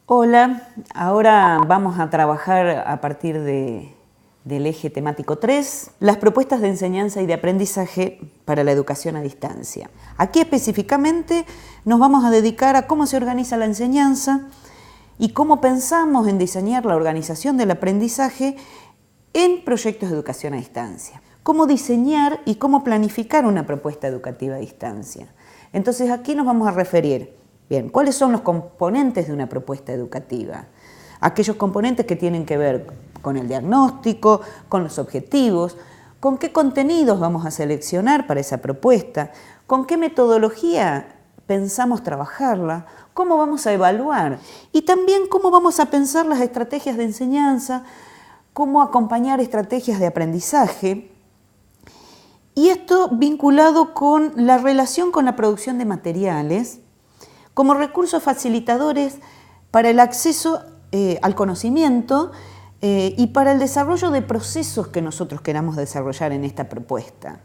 Hola, ahora vamos a trabajar a partir del eje temático 3, las propuestas de enseñanza y de aprendizaje para la educación a distancia. Aquí específicamente nos vamos a dedicar a cómo se organiza la enseñanza y cómo pensamos en diseñar la organización del aprendizaje en proyectos de educación a distancia. Cómo diseñar y cómo planificar una propuesta educativa a distancia. Entonces aquí nos vamos a referir, bien, ¿cuáles son los componentes de una propuesta educativa? Aquellos componentes que tienen que ver con el diagnóstico, con los objetivos, con qué contenidos vamos a seleccionar para esa propuesta, con qué metodología pensamos trabajarla, cómo vamos a evaluar y también cómo vamos a pensar las estrategias de enseñanza, cómo acompañar estrategias de aprendizaje. Y esto vinculado con la relación con la producción de materiales como recursos facilitadores para el acceso al conocimiento y para el desarrollo de procesos que nosotros queramos desarrollar en esta propuesta.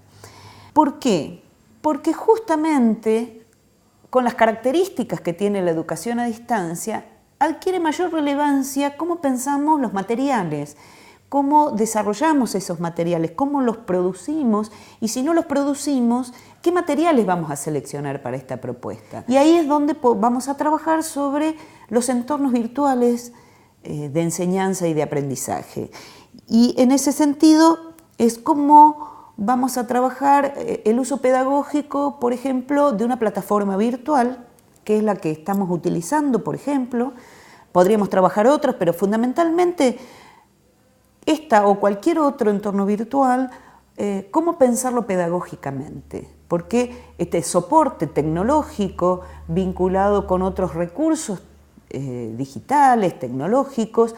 ¿Por qué? Porque justamente con las características que tiene la educación a distancia adquiere mayor relevancia cómo pensamos los materiales, cómo desarrollamos esos materiales, cómo los producimos y si no los producimos, qué materiales vamos a seleccionar para esta propuesta. Y ahí es donde vamos a trabajar sobre los entornos virtuales de enseñanza y de aprendizaje. Y en ese sentido es cómo vamos a trabajar el uso pedagógico, por ejemplo, de una plataforma virtual, que es la que estamos utilizando, por ejemplo. Podríamos trabajar otros, pero fundamentalmente esta o cualquier otro entorno virtual, ¿cómo pensarlo pedagógicamente? Porque este soporte tecnológico vinculado con otros recursos digitales, tecnológicos,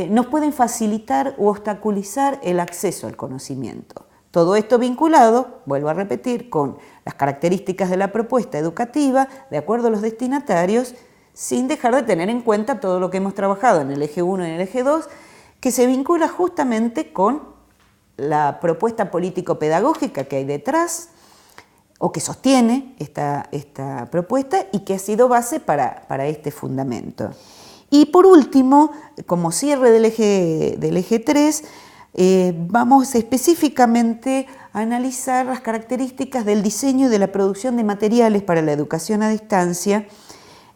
nos pueden facilitar o obstaculizar el acceso al conocimiento. Todo esto vinculado, vuelvo a repetir, con las características de la propuesta educativa, de acuerdo a los destinatarios, sin dejar de tener en cuenta todo lo que hemos trabajado en el eje 1 y en el eje 2, que se vincula justamente con la propuesta político-pedagógica que hay detrás o que sostiene esta propuesta y que ha sido base para este fundamento. Y por último, como cierre del eje 3, vamos específicamente a analizar las características del diseño y de la producción de materiales para la educación a distancia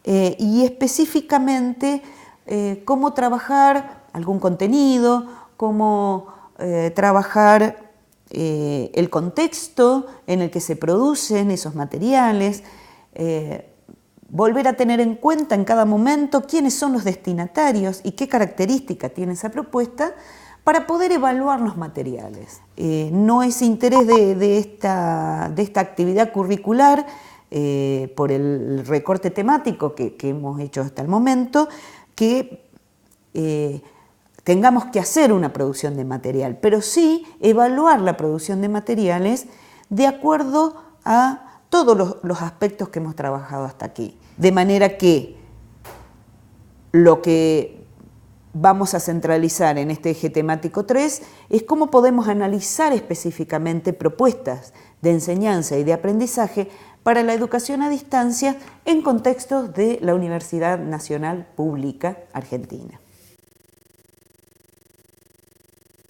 y específicamente cómo trabajar algún contenido, cómo trabajar el contexto en el que se producen esos materiales, volver a tener en cuenta en cada momento quiénes son los destinatarios y qué característica tiene esa propuesta para poder evaluar los materiales. No es interés de esta actividad curricular por el recorte temático que hemos hecho hasta el momento, que tengamos que hacer una producción de material, pero sí evaluar la producción de materiales de acuerdo a todos los aspectos que hemos trabajado hasta aquí. De manera que lo que vamos a centralizar en este eje temático 3 es cómo podemos analizar específicamente propuestas de enseñanza y de aprendizaje para la educación a distancia en contextos de la Universidad Nacional Pública Argentina.